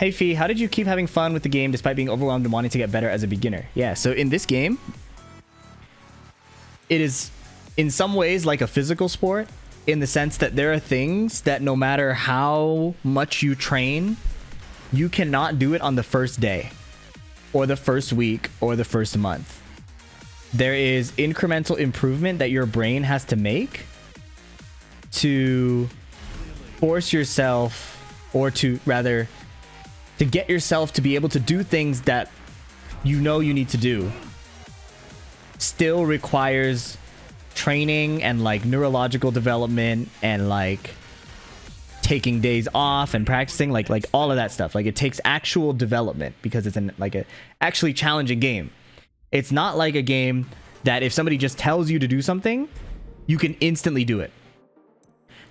Hey Phi, how did you keep having fun with the game despite being overwhelmed and wanting to get better as a beginner? Yeah, so in this game, it is in some ways like a physical sport, in the sense that there are things that no matter how much you train, you cannot do it on the first day or the first week or the first month. There is incremental improvement that your brain has to make to force yourself, or to rather to get yourself to be able to do things that you know you need to do. Still requires training and like neurological development and like taking days off and practicing, like all of that stuff. Like it takes actual development because it's like a actually challenging game. It's not like a game that if somebody just tells you to do something, you can instantly do it.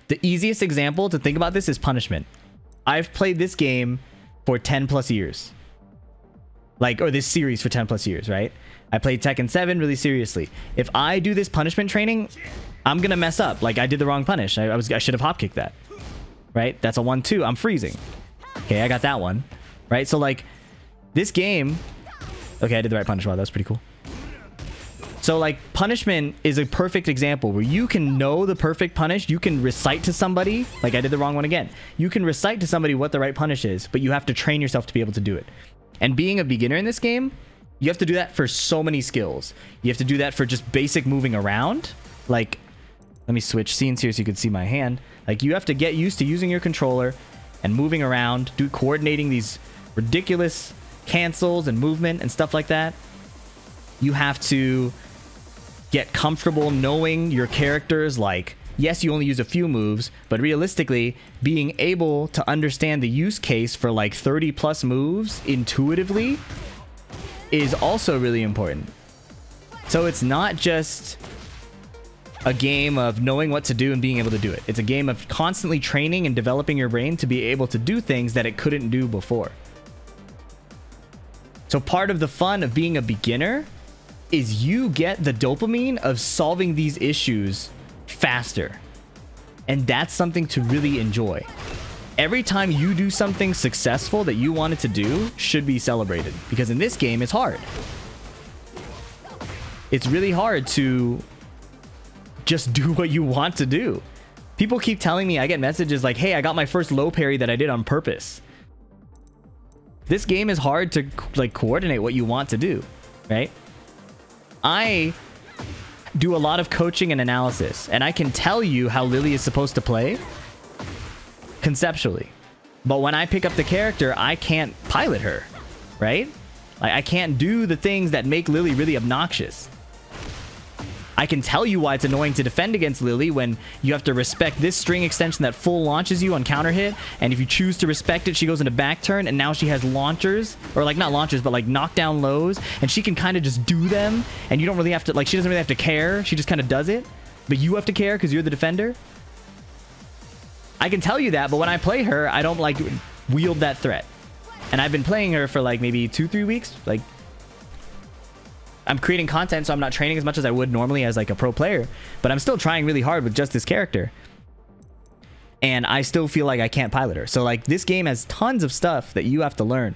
The easiest example to think about this is punishment. I've played this game for 10 plus years. Or this series for 10 plus years, right? I played Tekken 7 really seriously. If I do this punishment training, I'm gonna mess up. Like I did the wrong punish. I should have hop kicked that. Right? That's a 1-2. I'm freezing. Okay, I got that one. Right? So like this game. Okay, I did the right punish. Wow, that was pretty cool. So like punishment is a perfect example where you can know the perfect punish. You can recite to somebody, like I did the wrong one again. You can recite to somebody what the right punish is, but you have to train yourself to be able to do it. And being a beginner in this game, you have to do that for so many skills. You have to do that for just basic moving around. Like, let me switch scenes here so you can see my hand. Like you have to get used to using your controller and moving around, coordinating these ridiculous cancels and movement and stuff like that. You have to get comfortable knowing your characters. Like, yes, you only use a few moves, but realistically, being able to understand the use case for like 30 plus moves intuitively is also really important. So it's not just a game of knowing what to do and being able to do it. It's a game of constantly training and developing your brain to be able to do things that it couldn't do before. So part of the fun of being a beginner is you get the dopamine of solving these issues faster. And that's something to really enjoy. Every time you do something successful that you wanted to do should be celebrated, because in this game it's hard. It's really hard to just do what you want to do. People keep telling me, I get messages like, hey, I got my first low parry that I did on purpose. This game is hard to like coordinate what you want to do, right? I do a lot of coaching and analysis, and I can tell you how Lily is supposed to play conceptually. But when I pick up the character, I can't pilot her, right? Like, I can't do the things that make Lily really obnoxious. I can tell you why it's annoying to defend against Lily when you have to respect this string extension that full launches you on counter hit, and if you choose to respect it, she goes into back turn, and now she has launchers, or like not launchers, but like knockdown lows, and she can kind of just do them, and you don't really have to, like, she doesn't really have to care, she just kind of does it, but you have to care because you're the defender. I can tell you that, but when I play her, I don't like wield that threat. And I've been playing her for like maybe 2-3 weeks, like I'm creating content, so I'm not training as much as I would normally as like a pro player, but I'm still trying really hard with just this character. And I still feel like I can't pilot her. So like this game has tons of stuff that you have to learn.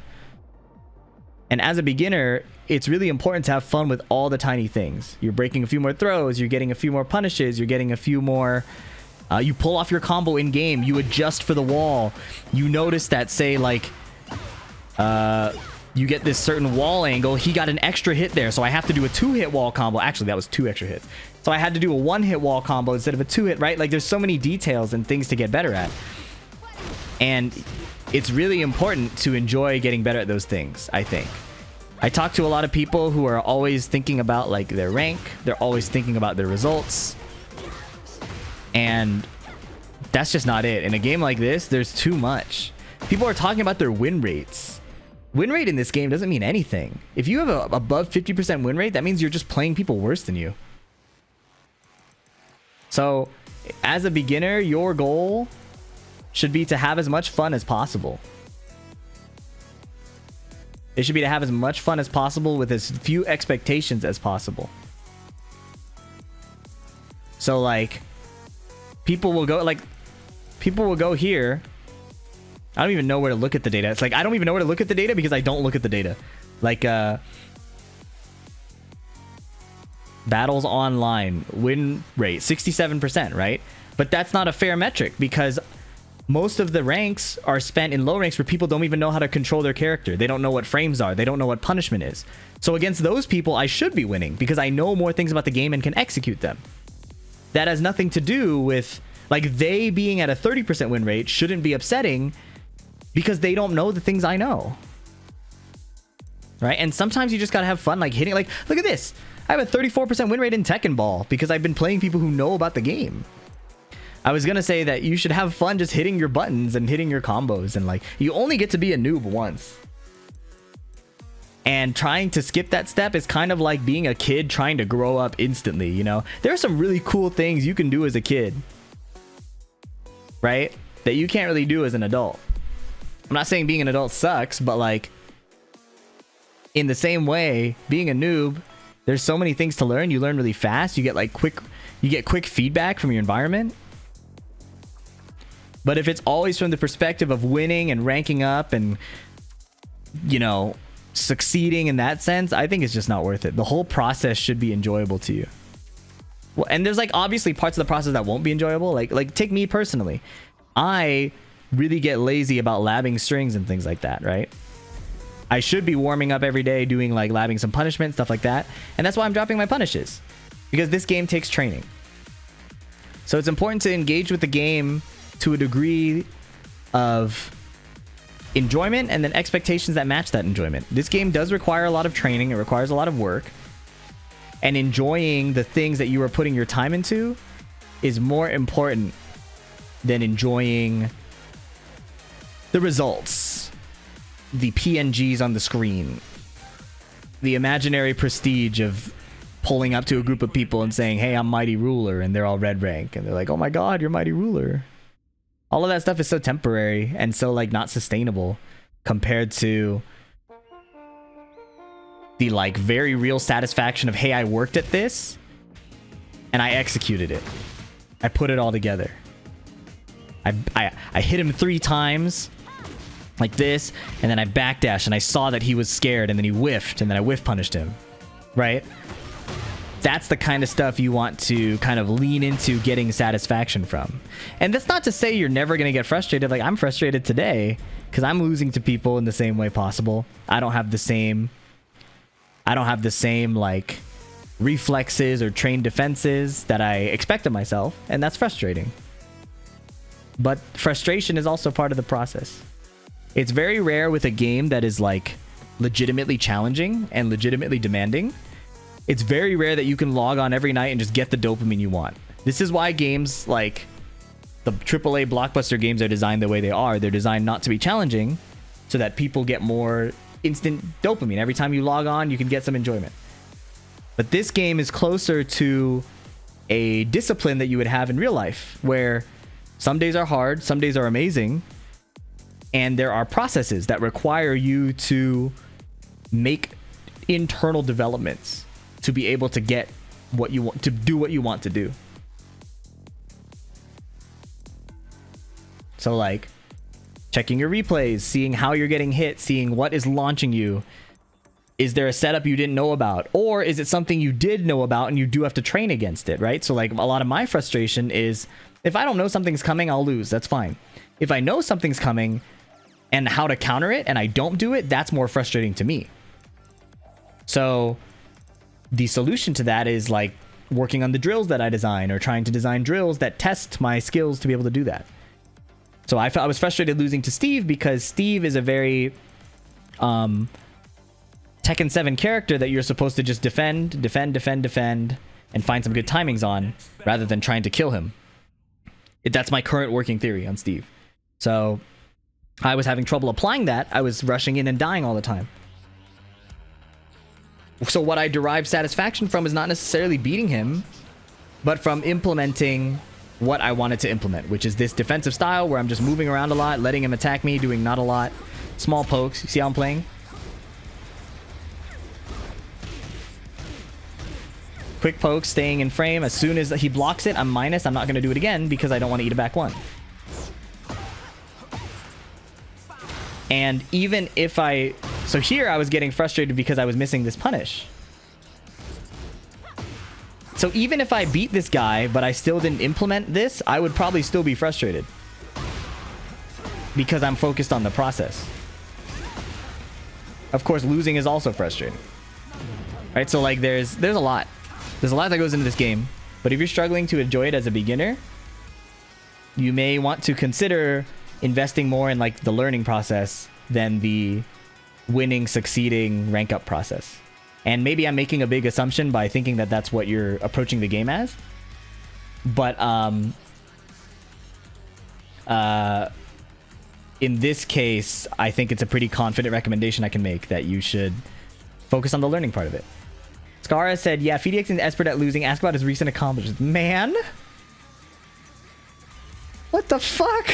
And as a beginner, it's really important to have fun with all the tiny things. You're breaking a few more throws, you're getting a few more punishes, you're getting a few more... you pull off your combo in game, you adjust for the wall. You notice that, say like... you get this certain wall angle, he got an extra hit there, so I have to do a 2-hit wall combo. Actually, that was 2 extra hits. So I had to do a 1-hit wall combo instead of a 2-hit, right? Like, there's so many details and things to get better at. And it's really important to enjoy getting better at those things, I think. I talk to a lot of people who are always thinking about, like, their rank. They're always thinking about their results. And that's just not it. In a game like this, there's too much. People are talking about their win rates. Win rate in this game doesn't mean anything. If you have a above 50% win rate, that means you're just playing people worse than you. So, as a beginner, your goal should be to have as much fun as possible. It should be to have as much fun as possible with as few expectations as possible. So, like, people will go here I don't even know where to look at the data. It's like, I don't even know where to look at the data because I don't look at the data. Like, battles online, win rate, 67%, right? But that's not a fair metric because most of the ranks are spent in low ranks where people don't even know how to control their character. They don't know what frames are. They don't know what punishment is. So against those people, I should be winning because I know more things about the game and can execute them. That has nothing to do with, like, they being at a 30% win rate shouldn't be upsetting because they don't know the things I know. Right? And sometimes you just gotta have fun, like hitting, like, look at this. I have a 34% win rate in Tekken Ball because I've been playing people who know about the game. I was gonna say that you should have fun just hitting your buttons and hitting your combos, and like, you only get to be a noob once. And trying to skip that step is kind of like being a kid trying to grow up instantly, you know? There are some really cool things you can do as a kid, right? That you can't really do as an adult. I'm not saying being an adult sucks, but like, in the same way, being a noob, there's so many things to learn. You learn really fast. You get like quick feedback from your environment. But if it's always from the perspective of winning and ranking up and, you know, succeeding in that sense, I think it's just not worth it. The whole process should be enjoyable to you. Well, and there's like obviously parts of the process that won't be enjoyable. Like take me personally. I really get lazy about labbing strings and things like that, right? I should be warming up every day, doing like labbing some punishment, stuff like that. And that's why I'm dropping my punishes, because this game takes training. So it's important to engage with the game to a degree of enjoyment and then expectations that match that enjoyment. This game does require a lot of training. It requires a lot of work. And enjoying the things that you are putting your time into is more important than enjoying the results, the PNGs on the screen, the imaginary prestige of pulling up to a group of people and saying, hey, I'm Mighty Ruler, and they're all red rank, and they're like, oh my god, you're Mighty Ruler. All of that stuff is so temporary and so like not sustainable compared to the like very real satisfaction of, hey, I worked at this and I executed it. I put it all together. I hit him 3 times like this, and then I backdashed and I saw that he was scared, and then he whiffed, and then I whiff punished him, right? That's the kind of stuff you want to kind of lean into getting satisfaction from. And that's not to say you're never going to get frustrated. Like, I'm frustrated today because I'm losing to people in the same way possible. I don't have the same like reflexes or trained defenses that I expect of myself, and that's frustrating. But frustration is also part of the process. It's very rare with a game that is like legitimately challenging and legitimately demanding. It's very rare that you can log on every night and just get the dopamine you want. This is why games like the AAA blockbuster games are designed the way they are. They're designed not to be challenging so that people get more instant dopamine. Every time you log on, you can get some enjoyment. But this game is closer to a discipline that you would have in real life, where some days are hard, some days are amazing, and there are processes that require you to make internal developments to be able to get what you want, to do what you want to do. So like checking your replays, seeing how you're getting hit, seeing what is launching you. Is there a setup you didn't know about? Or is it something you did know about and you do have to train against it, right? So like a lot of my frustration is, if I don't know something's coming, I'll lose. That's fine. If I know something's coming and how to counter it and I don't do it, that's more frustrating to me. So the solution to that is like working on the drills that I design, or trying to design drills that test my skills to be able to do that. So I was frustrated losing to Steve because Steve is a very Tekken 7 character that you're supposed to just defend, and find some good timings on, rather than trying to kill him. That's my current working theory on Steve. So I was having trouble applying that. I was rushing in and dying all the time. So what I derive satisfaction from is not necessarily beating him, but from implementing what I wanted to implement, which is this defensive style where I'm just moving around a lot, letting him attack me, doing not a lot. Small pokes. You see how I'm playing? Quick poke, staying in frame. As soon as he blocks it, I'm minus. I'm not going to do it again because I don't want to eat a back one. And even if so here I was getting frustrated because I was missing this punish. So even if I beat this guy, but I still didn't implement this, I would probably still be frustrated. Because I'm focused on the process. Of course, losing is also frustrating. Right? So like there's a lot. There's a lot that goes into this game. But if you're struggling to enjoy it as a beginner, you may want to consider investing more in like the learning process than the winning, succeeding, rank up process. And maybe I'm making a big assumption by thinking that that's what you're approaching the game as. But in this case, I think it's a pretty confident recommendation I can make that you should focus on the learning part of it. Scara said, yeah, PhiDX is expert at losing. Ask about his recent accomplishments. Man? What the fuck?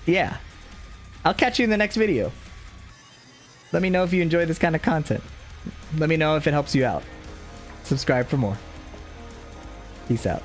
Yeah. I'll catch you in the next video. Let me know if you enjoy this kind of content. Let me know if it helps you out. Subscribe for more. Peace out.